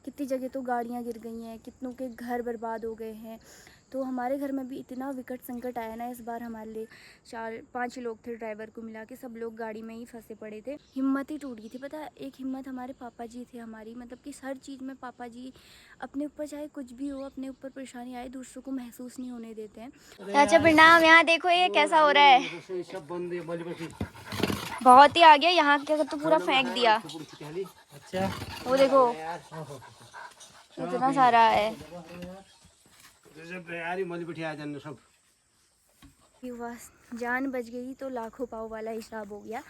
कितनी जगह तो गाड़ियाँ गिर गई हैं, कितनों के घर बर्बाद हो गए हैं। तो हमारे घर में भी इतना विकट संकट आया ना इस बार हमारे लिए। 4-5 लोग थे, ड्राइवर को मिला के सब लोग गाड़ी में ही फंसे पड़े थे। हिम्मत ही टूट गई थी। पता है, एक हिम्मत हमारे पापा जी थे हमारी, मतलब कि हर चीज़ में पापा जी अपने ऊपर चाहे कुछ भी हो, अपने ऊपर परेशानी आए दूसरों को महसूस नहीं होने देते हैं। अच्छा प्रणाम। यहाँ देखो ये कैसा हो रहा है, बहुत ही आ गया यहाँ के तो पूरा फेंक दिया। अच्छा वो देखो इतना सारा है। सब युवा जान बच गई तो लाखों पाव वाला हिसाब हो गया।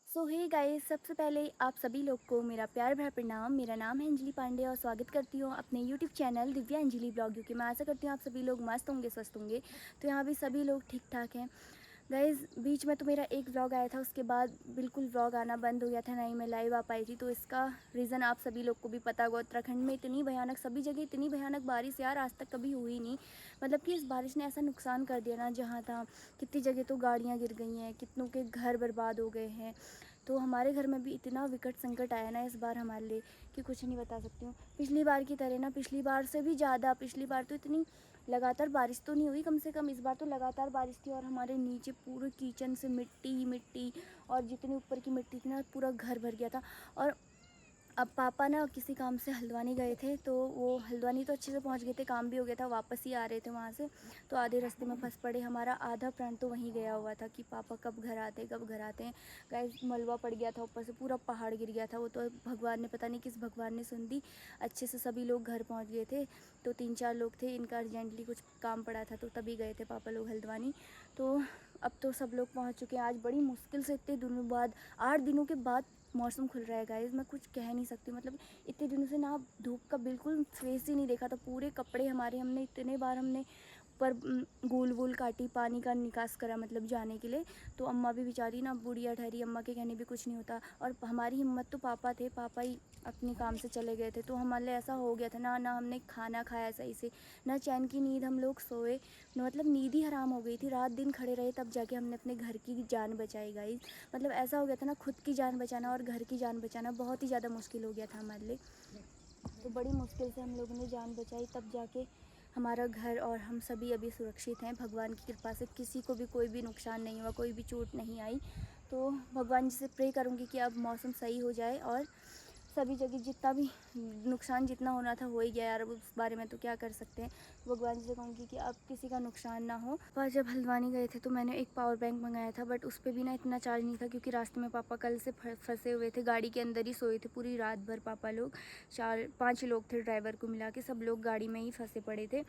सो हे गाइस, सबसे पहले आप सभी लोग को मेरा प्यार भरा प्रणाम। मेरा नाम है अंजलि पांडे और स्वागत करती हूँ अपने YouTube channel Divya Anjali blog की। मैं आशा करती हूँ आप सभी लोग मस्त होंगे, स्वस्थ होंगे। तो यहाँ भी सभी लोग ठीक ठाक हैं। गाइस, बीच में तो मेरा एक व्लॉग आया था, उसके बाद बिल्कुल व्लॉग आना बंद हो गया था, ना ही मैं लाइव आ पाई थी। तो इसका रीज़न आप सभी लोग को भी पता होगा। उत्तराखंड में इतनी भयानक, सभी जगह इतनी भयानक बारिश यार आज तक कभी हुई नहीं। मतलब कि इस बारिश ने ऐसा नुकसान कर दिया ना, जहाँ था कितनी जगह तो गाड़ियाँ गिर गई हैं, कितनों के घर बर्बाद हो गए हैं। तो हमारे घर में भी इतना विकट संकट आया ना इस बार हमारे लिए कि कुछ नहीं बता सकती हूँ। पिछली बार की तरह ना, पिछली बार से भी ज़्यादा, पिछली बार तो इतनी लगातार बारिश तो नहीं हुई कम से कम, इस बार तो लगातार बारिश थी। और हमारे नीचे पूरे किचन से मिट्टी ही मिट्टी, और जितनी ऊपर की मिट्टी थी ना पूरा घर भर गया था। और अब पापा ना किसी काम से हल्द्वानी गए थे, तो वो हल्द्वानी तो अच्छे से पहुंच गए थे, काम भी हो गया था, वापस ही आ रहे थे वहाँ से। तो आधे रास्ते में फंस पड़े। हमारा आधा प्राण तो वहीं गया हुआ था कि पापा कब घर आते कब घर आते हैं। गाइस, मलबा पड़ गया था, ऊपर से पूरा पहाड़ गिर गया था। वो तो भगवान ने, पता नहीं किस भगवान ने सुन दी, अच्छे से सभी लोग घर पहुँच गए थे। तो 3-4 लोग थे, इनका अर्जेंटली कुछ काम पड़ा था, तो तभी गए थे पापा लोग हल्द्वानी। तो अब तो सब लोग पहुँच चुके हैं। आज बड़ी मुश्किल से इतने दिनों बाद, 8 दिनों के बाद मौसम खुल रहा है गाइस। मैं कुछ कह नहीं सकती, मतलब इतने दिनों से ना धूप का बिल्कुल फेस ही नहीं देखा था। पूरे कपड़े हमारे, हमने इतने बार हमने पर गूल वूल काटी, पानी का निकास करा मतलब जाने के लिए। तो अम्मा भी बेचारी ना बुढ़िया ठहरी, अम्मा के कहने भी कुछ नहीं होता। और हमारी हिम्मत तो पापा थे, पापा ही अपने काम से चले गए थे। तो हमारे ऐसा हो गया था ना हमने खाना खाया सही से, ना चैन की नींद हम लोग सोए, मतलब नींद ही हराम हो गई थी। रात दिन खड़े रहे, तब जाके हमने अपने घर की जान बचाई गाइस। मतलब ऐसा हो गया था ना, खुद की जान बचाना और घर की जान बचाना बहुत ही ज़्यादा मुश्किल हो गया था हमारे लिए। तो बड़ी मुश्किल से हम लोगों ने जान बचाई, तब जाके हमारा घर और हम सभी अभी सुरक्षित हैं भगवान की कृपा से। किसी को भी कोई भी नुकसान नहीं हुआ, कोई भी चोट नहीं आई। तो भगवान जी से प्रे करूँगी कि अब मौसम सही हो जाए और सभी जगह जितना भी नुकसान जितना होना था हो ही गया यार। अब उस बारे में तो क्या कर सकते हैं। भगवान जी से कहूँगी कि अब किसी का नुकसान ना हो। पर जब हल्द्वानी गए थे तो मैंने एक पावर बैंक मंगाया था, बट उस पर भी ना इतना चार्ज नहीं था, क्योंकि रास्ते में पापा कल से फंसे हुए थे, गाड़ी के अंदर ही सोए थे पूरी रात भर। पापा लोग 4-5 लोग थे, ड्राइवर को मिला के सब लोग गाड़ी में ही फंसे पड़े थे।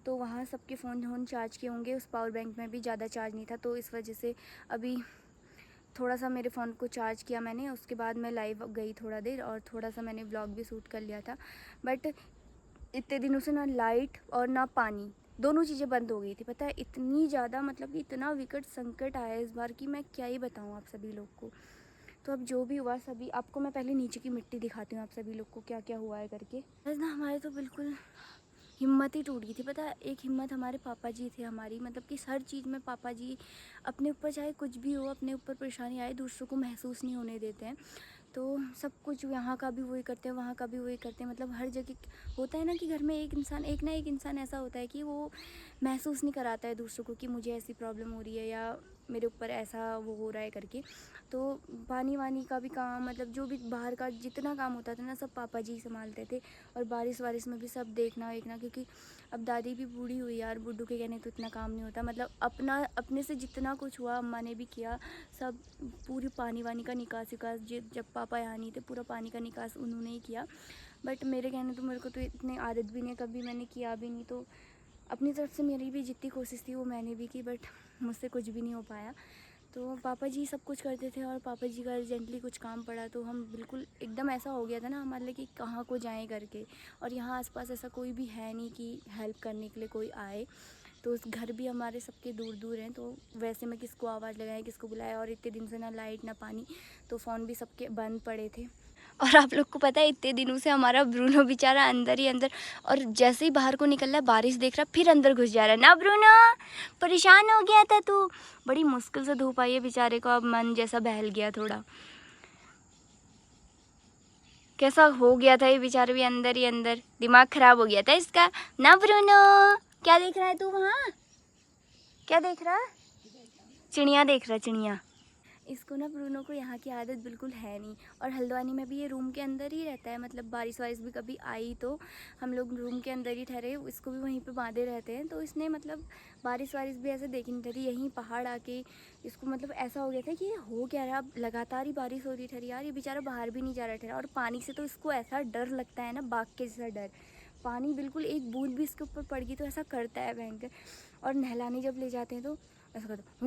तो वहाँ सबके फ़ोन चार्ज किए होंगे, उस पावर बैंक में भी ज़्यादा चार्ज नहीं था। तो इस वजह से अभी थोड़ा सा मेरे फ़ोन को चार्ज किया मैंने, उसके बाद मैं लाइव गई थोड़ा देर, और थोड़ा सा मैंने व्लॉग भी शूट कर लिया था। बट इतने दिनों से ना लाइट और ना पानी, दोनों चीज़ें बंद हो गई थी। पता है, इतनी ज़्यादा, मतलब कि इतना विकट संकट आया इस बार कि मैं क्या ही बताऊँ आप सभी लोग को। तो अब जो भी हुआ, सभी आपको मैं पहले नीचे की मिट्टी दिखाती हूँ, आप सभी लोग को क्या क्या हुआ है करके। बस ना हमारे तो बिल्कुल हिम्मत ही टूट गई थी। पता है, एक हिम्मत हमारे पापा जी थे हमारी, मतलब कि हर चीज़ में पापा जी अपने ऊपर चाहे कुछ भी हो, अपने ऊपर परेशानी आए दूसरों को महसूस नहीं होने देते हैं। तो सब कुछ यहाँ का भी वही करते हैं, वहाँ का भी वही करते हैं। मतलब हर जगह होता है ना कि घर में एक इंसान, एक ना एक इंसान ऐसा होता है कि वो महसूस नहीं कराता है दूसरों को कि मुझे ऐसी प्रॉब्लम हो रही है या मेरे ऊपर ऐसा वो हो रहा है करके। तो पानी वानी का भी काम, मतलब जो भी बाहर का जितना काम होता था ना, सब पापा जी संभालते थे। और बारिश वारिश में भी सब देखना वेखना, क्योंकि अब दादी भी बूढ़ी हुई यार, बुड्ढू के कहने तो इतना काम नहीं होता। मतलब अपना अपने से जितना कुछ हुआ अम्मा ने भी किया। सब पूरी पानी वानी का निकास विकास, जब पापा यहाँ नहीं थे, पूरा पानी का निकास उन्होंने ही किया। बट मेरे कहने तो, मेरे को तो इतनी आदत भी नहीं, कभी मैंने किया भी नहीं। तो अपनी तरफ से मेरी भी जितनी कोशिश थी वो मैंने भी की, बट मुझसे कुछ भी नहीं हो पाया। तो पापा जी सब कुछ करते थे, और पापा जी का अर्जेंटली कुछ काम पड़ा तो हम बिल्कुल एकदम ऐसा हो गया था ना हमारे लिए कि कहाँ को जाएं करके। और यहाँ आसपास ऐसा कोई भी है नहीं कि हेल्प करने के लिए कोई आए। तो उस घर भी हमारे सबके दूर दूर हैं, तो वैसे में किसको आवाज़ लगाएं, किसको बुलाएं। और इतने दिन से ना लाइट ना पानी, तो फ़ोन भी सबके बंद पड़े थे। और आप लोग को पता है इतने दिनों से हमारा ब्रूनो बेचारा अंदर ही अंदर, और जैसे ही बाहर को निकल रहा है बारिश देख रहा फिर अंदर घुस जा रहा है ना। ब्रूनो परेशान हो गया था तू, बड़ी मुश्किल से धूप आई है बेचारे को, अब मन जैसा बहल गया थोड़ा, कैसा हो गया था ये बेचारे भी अंदर ही अंदर, दिमाग खराब हो गया था इसका ना। ब्रूनो क्या देख रहा है तू वहाँ, क्या देख रहा है? चिड़िया देख रहा है, चिड़िया। इसको ना ब्रूनो को यहाँ की आदत बिल्कुल है नहीं, और हल्द्वानी में भी ये रूम के अंदर ही रहता है, मतलब बारिश वारिश भी कभी आई तो हम लोग रूम के अंदर ही ठहरे, इसको भी वहीं पे बांधे रहते हैं। तो इसने मतलब बारिश वारिश भी ऐसे देखी नहीं ठहरी, यहीं पहाड़ आके इसको मतलब ऐसा हो गया था कि ये हो क्या रहा, अब लगातार ही बारिश हो रही ठहरी यार, ये बेचारा बाहर भी नहीं जा रहा ठहरा। और पानी से तो इसको ऐसा डर लगता है ना, बाघ के जैसा डर, पानी बिल्कुल एक बूंद भी इसके ऊपर पड़ गई तो ऐसा करता है भयंकर। और नहलाने जब ले जाते हैं तो ऐसा करता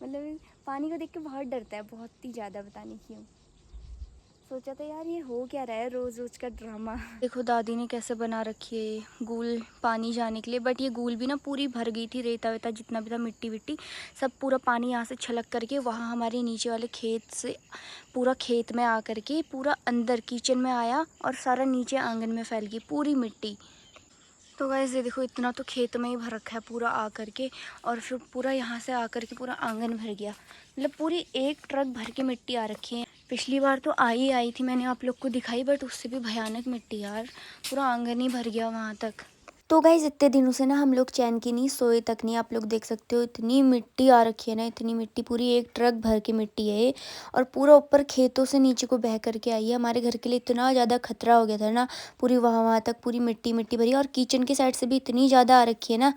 मतलब पानी को देख के बहुत डरता है, बहुत ही ज़्यादा, पता नहीं क्यों। सोचा था यार ये हो क्या रहा है रोज़ रोज़ का ड्रामा। देखो दादी ने कैसे बना रखी है ये गूल पानी जाने के लिए, बट ये गूल भी ना पूरी भर गई थी, रेता वेता जितना भी था, मिट्टी विट्टी सब पूरा पानी यहाँ से छलक करके वहाँ हमारे नीचे वाले खेत से पूरा खेत में आ करके पूरा अंदर किचन में आया, और सारा नीचे आंगन में फैल गई पूरी मिट्टी। तो गाइस ये देखो इतना तो खेत में ही भर रखा है पूरा आ करके, और फिर पूरा यहाँ से आ करके पूरा आंगन भर गया, मतलब पूरी एक ट्रक भर के मिट्टी आ रखी है। पिछली बार तो आई थी, मैंने आप लोग को दिखाई, बट उससे भी भयानक मिट्टी यार, पूरा आंगन ही भर गया वहाँ तक। तो गाइस इतने दिनों से ना हम लोग चैन की नहीं सोए तक नहीं, आप लोग देख सकते हो इतनी मिट्टी आ रखी है ना, इतनी मिट्टी, पूरी एक ट्रक भर के मिट्टी है ये, और पूरा ऊपर खेतों से नीचे को बह करके आई है। हमारे घर के लिए इतना ज़्यादा खतरा हो गया था ना, पूरी वहाँ तक पूरी मिट्टी मिट्टी भरी, और किचन की साइड से भी इतनी ज़्यादा आ रखी है ना।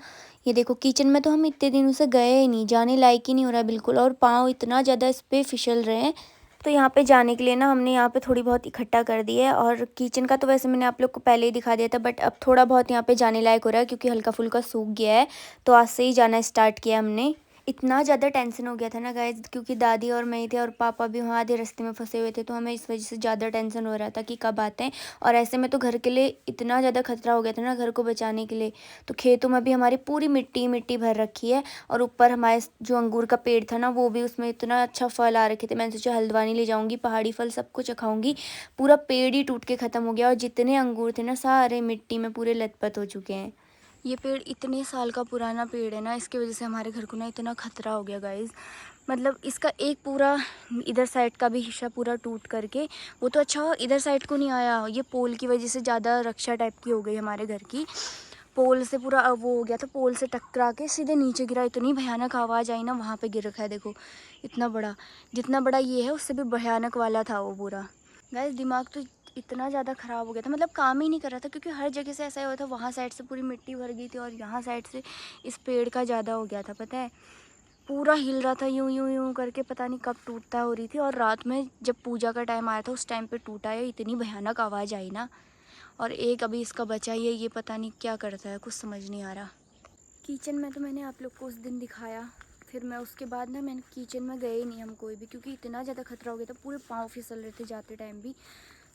ये देखो किचन में तो हम इतने दिनों से गए ही नहीं, जाने लायक ही नहीं हो रहा बिल्कुल, और पाँव इतना ज़्यादा इस पर फिसल रहे हैं। तो यहाँ पे जाने के लिए ना हमने यहाँ पे थोड़ी बहुत इकट्ठा कर दी है, और किचन का तो वैसे मैंने आप लोग को पहले ही दिखा दिया था, बट अब थोड़ा बहुत यहाँ पे जाने लायक हो रहा है क्योंकि हल्का फुल्का सूख गया है, तो आज से ही जाना स्टार्ट किया हमने। इतना ज़्यादा टेंशन हो गया था ना गाइस, क्योंकि दादी और मैं ही थे और पापा भी वहाँ आधे रास्ते में फंसे हुए थे, तो हमें इस वजह से ज़्यादा टेंशन हो रहा था कि कब आते हैं। और ऐसे में तो घर के लिए इतना ज़्यादा खतरा हो गया था ना घर को बचाने के लिए, तो खेतों में भी हमारी पूरी मिट्टी मिट्टी भर रखी है, और ऊपर हमारे जो अंगूर का पेड़ था ना वो भी, उसमें इतना अच्छा फल आ रखे थे, मैंने सोचा हल्द्वानी ले जाऊँगी, पहाड़ी फल सबको चखाऊँगी, पूरा पेड़ ही टूट के ख़त्म हो गया, और जितने अंगूर थे ना सारे मिट्टी में पूरे लथपथ हो चुके हैं। ये पेड़ इतने साल का पुराना पेड़ है ना, इसकी वजह से हमारे घर को ना इतना खतरा हो गया गाइज, मतलब इसका एक पूरा इधर साइड का भी हिस्सा पूरा टूट करके, वो तो अच्छा इधर साइड को नहीं आया, ये पोल की वजह से ज़्यादा रक्षा टाइप की हो गई हमारे घर की, पोल से पूरा वो हो गया था, पोल से टकरा के सीधे नीचे गिरा, इतनी भयानक आवाज़ आई ना, वहाँ पे गिर रखा है देखो, इतना बड़ा, जितना बड़ा ये है उससे भी भयानक वाला था वो पूरा। गाइस दिमाग तो इतना ज़्यादा ख़राब हो गया था, मतलब काम ही नहीं कर रहा था, क्योंकि हर जगह से ऐसा ही हुआ था, वहाँ साइड से पूरी मिट्टी भर गई थी और यहाँ साइड से इस पेड़ का ज़्यादा हो गया था, पता है पूरा हिल रहा था यूं यूं यूं करके, पता नहीं कब टूटता हो रही थी, और रात में जब पूजा का टाइम आया था उस टाइम पे टूटा है, इतनी भयानक आवाज़ आई ना। और एक अभी इसका बचा ही है, ये पता नहीं क्या करता है, कुछ समझ नहीं आ रहा। किचन में तो मैंने आप लोग को उस दिन दिखाया, फिर मैं उसके बाद ना मैंने किचन में गए ही नहीं हम कोई भी, क्योंकि इतना ज़्यादा खतरा हो गया था, पूरे पाँव फिसल रहे थे जाते टाइम भी,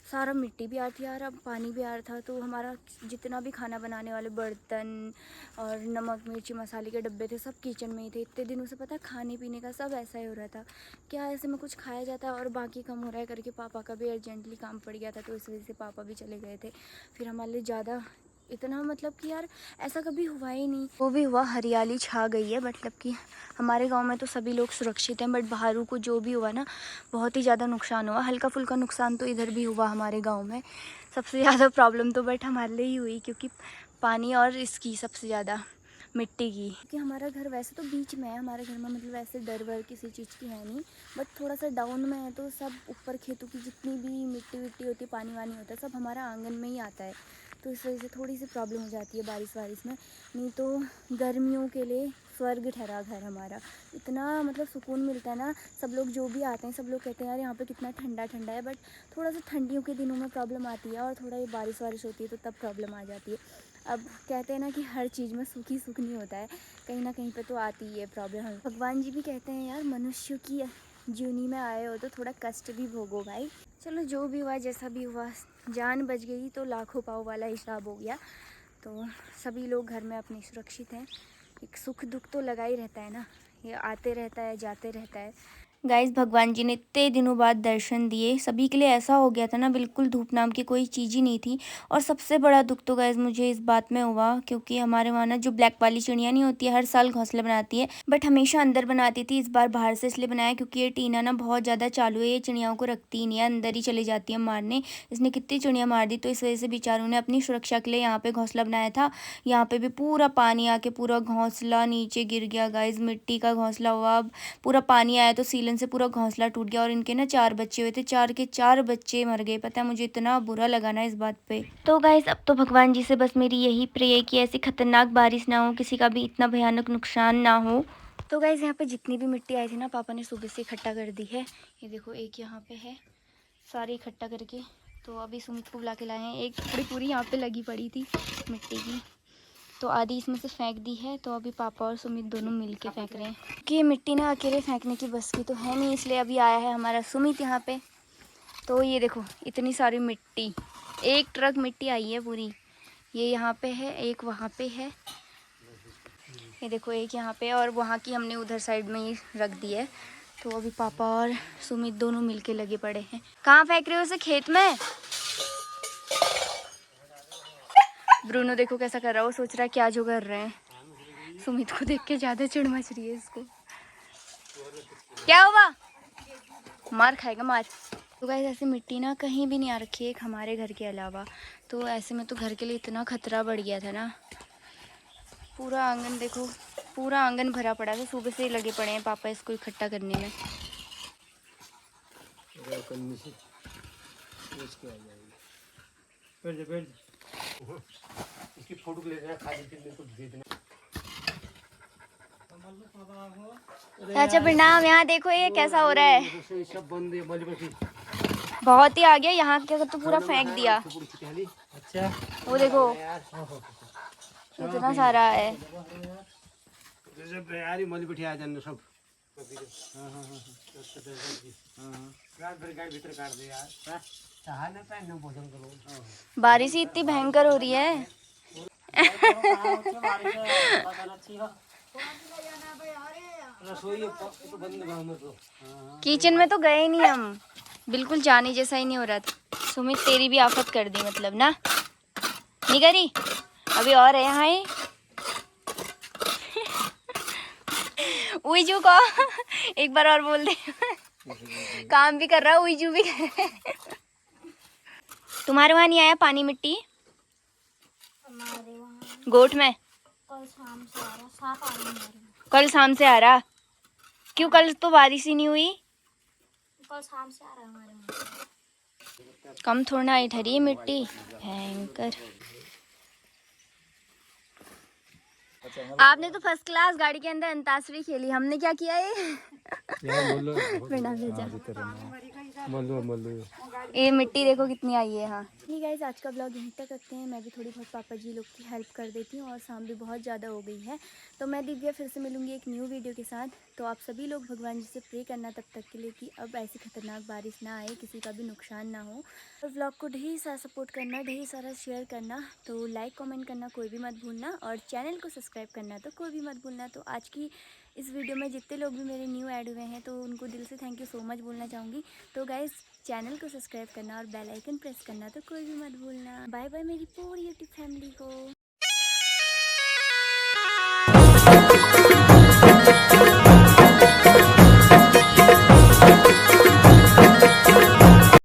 सारा मिट्टी भी आ रही थी यार, अब पानी भी आ रहा था, तो हमारा जितना भी खाना बनाने वाले बर्तन और नमक मिर्ची मसाले के डब्बे थे सब किचन में ही थे। इतने दिनों से पता है खाने पीने का सब ऐसा ही हो रहा था, क्या ऐसे में कुछ खाया जाता है और बाकी कम हो रहा है करके पापा का भी अर्जेंटली काम पड़ गया था, तो इस वजह से पापा भी चले गए थे। फिर हमारे लिए ज़्यादा इतना मतलब कि यार ऐसा कभी हुआ ही नहीं। वो भी हुआ, हरियाली छा गई है, मतलब कि हमारे गांव में तो सभी लोग सुरक्षित हैं, बट बाहरों को जो भी हुआ ना बहुत ही ज़्यादा नुकसान हुआ, हल्का फुल्का नुकसान तो इधर भी हुआ हमारे गांव में। सबसे ज़्यादा प्रॉब्लम तो बट हमारे लिए ही हुई, क्योंकि पानी और इसकी सबसे ज़्यादा मिट्टी की। कि हमारा घर वैसे तो बीच में है, हमारे घर में मतलब वैसे डर वर किसी चीज़ की है नहीं, बट थोड़ा सा डाउन में है, तो सब ऊपर खेतों की जितनी भी मिट्टी विट्टी होती है, पानी वानी होता है, सब हमारा आंगन में ही आता है, तो इस वजह से थोड़ी सी प्रॉब्लम हो जाती है बारिश वारिश में। नहीं तो गर्मियों के लिए स्वर्ग ठहरा घर हमारा, इतना मतलब सुकून मिलता है ना। सब लोग जो भी आते हैं सब लोग कहते हैं यार यहाँ पे कितना ठंडा ठंडा है, बट थोड़ा सा ठंडियों के दिनों में प्रॉब्लम आती है, और थोड़ा ये बारिश वारिश होती है तो तब प्रॉब्लम आ जाती है। अब कहते हैं ना कि हर चीज़ में सुख ही सुख नहीं होता है, कहीं ना कहीं पे तो आती ही है प्रॉब्लम। भगवान जी भी कहते हैं यार मनुष्य की जूनी में आए हो तो थोड़ा कष्ट भी भोगो भाई। चलो जो भी हुआ जैसा भी हुआ, जान बच गई तो लाखों पाँव वाला हिसाब हो गया। तो सभी लोग घर में अपने सुरक्षित हैं। एक सुख दुख तो लगा ही रहता है ना, ये आते रहता है जाते रहता है, गाइस भगवान जी ने इतने दिनों बाद दर्शन दिए। सभी के लिए ऐसा हो गया था ना, बिल्कुल धूप नाम की कोई चीज़ ही नहीं थी। और सबसे बड़ा दुख तो गाइस मुझे इस बात में हुआ, क्योंकि हमारे वहाँ ना जो ब्लैक वाली चिड़िया नहीं होती है, हर साल घोंसले बनाती है, बट हमेशा अंदर बनाती थी। इस बार बाहर से इसलिए बनाया क्योंकि ये टीना ना बहुत ज़्यादा चालू है, ये चिड़ियाओं को रखती ही नहीं है, अंदर ही चली जाती है मारने। इसने कितनी चिड़िया मार दी, तो इस वजह से बेचारों ने अपनी सुरक्षा के लिए यहाँ पे घोंसला बनाया था। यहाँ पे भी पूरा पानी आके पूरा घोंसला नीचे गिर गया गाइस, मिट्टी का घोंसला हुआ। अब पूरा पानी आया तो सीलन से पूरा घोंसला टूट गया। और इनके ना 4 बच्चे हुए थे, 4 के 4 बच्चे मर गए। पता है मुझे इतना बुरा लगा ना इस बात पे। तो गाइस अब तो भगवान जी से बस मेरी यही प्रे है कि ऐसी खतरनाक बारिश ना हो, किसी का भी इतना भयानक नुकसान ना हो। तो गाइस यहाँ पे जितनी भी मिट्टी आई थी ना, पापा ने सुबह से इकट्ठा कर दी है। ये देखो एक यहाँ पे है, सारी इकट्ठा करके। तो अभी सुमित को बुला के लाए हैं। एक थोड़ी पूरी यहाँ पे लगी पड़ी थी मिट्टी की, तो आधी इसमें से फेंक दी है। तो अभी पापा और सुमित दोनों मिल के फेंक रहे हैं, कि ये मिट्टी ना अकेले फेंकने की बस की तो है नहीं, इसलिए अभी आया है हमारा सुमित यहाँ पे। तो ये देखो इतनी सारी मिट्टी, एक ट्रक मिट्टी आई है पूरी। ये यहाँ पे है, एक वहाँ पे है, ये देखो एक यहाँ पे, और वहाँ की हमने उधर साइड में ही रख दी है। तो अभी पापा और सुमित दोनों मिल के लगे पड़े हैं। कहाँ फेंक रहे हो उसे? खेत में। ब्रूनो देखो कैसा कर रहा है, वो सोच रहा है क्या जो कर रहे हैं। सुमित को देख के ज़्यादा चिढ़ मच रही है इसको। क्या हुआ? मार खाएगा मार। तो गाइस ऐसे मिट्टी ना कहीं भी नहीं आ रखी है, एक हमारे घर के अलावा। तो ऐसे में तो घर के लिए इतना खतरा बढ़ गया था ना। पूरा आंगन देखो, पूरा आंगन भरा पड़ा था। सुबह से ही लगे पड़े हैं पापा इसको इकट्ठा करने में। इसकी फोटो ले लेना, खा लेते कुछ दे देना। चाचा प्रणाम, यहाँ देखो ये कैसा हो रहा है। सब बंद है, बल्ली बहुत ही आ गया यहाँ के, तो पूरा फेंक दिया। अच्छा वो देखो इतना सारा है। यार मल बिठा जाने सब। रात भर गाय भीतर काट दे यार, चाह ना पहन भोजन करो। बारिश ही इतनी भयंकर हो रही है। किचन में तो गए ही नहीं हम, बिल्कुल जाने जैसा ही नहीं हो रहा था। सुमित तेरी भी आफत कर दी मतलब ना, नहीं करी? अभी और है यहाँ ही। उईजू को एक बार और बोल दे। काम भी कर रहा है, उईजू भी कर रहा है। तुम्हारे वहाँ नहीं आया पानी मिट्टी? हमारे वहाँ गोट में कल शाम से आ रहा, 7 आ रही है। कल शाम से आ रहा? क्यों, कल तो बारिश ही नहीं हुई। कल शाम से आ रहा है हमारे वहाँ। कम थोड़ा ही ठहरी है मिट्टी, भयंकर। आपने तो फर्स्ट क्लास गाड़ी के अंदर अंताक्षरी खेली, हमने क्या किया ये? ये मिट्टी देखो कितनी आई है। हाँ नहीं गाइज, आज का ब्लॉग यहीं तक रखते हैं। मैं भी थोड़ी बहुत पापा जी लोग की हेल्प कर देती हूँ, और शाम भी बहुत ज़्यादा हो गई है। तो मैं दिव्या फिर से मिलूँगी एक न्यू वीडियो के साथ। तो आप सभी लोग भगवान जी से प्रे करना तब तक के लिए कि अब ऐसी खतरनाक बारिश ना आए, किसी का भी नुकसान ना हो। और ब्लॉग को ढेर सारा सपोर्ट करना, ढेर सारा शेयर करना, तो लाइक कमेंट करना कोई भी मत भूलना, और चैनल को सब्सक्राइब करना तो कोई भी मत भूलना। तो आज की इस वीडियो में जितने लोग भी मेरे न्यू ऐड हुए हैं, तो उनको दिल से थैंक यू सो मच बोलना चाहूँगी। तो गाइज़ चैनल को सब्सक्राइब करना और बेल आइकन प्रेस करना तो कोई भी मत भूलना। बाय बाय मेरी पूरी यूट्यूब फैमिली को।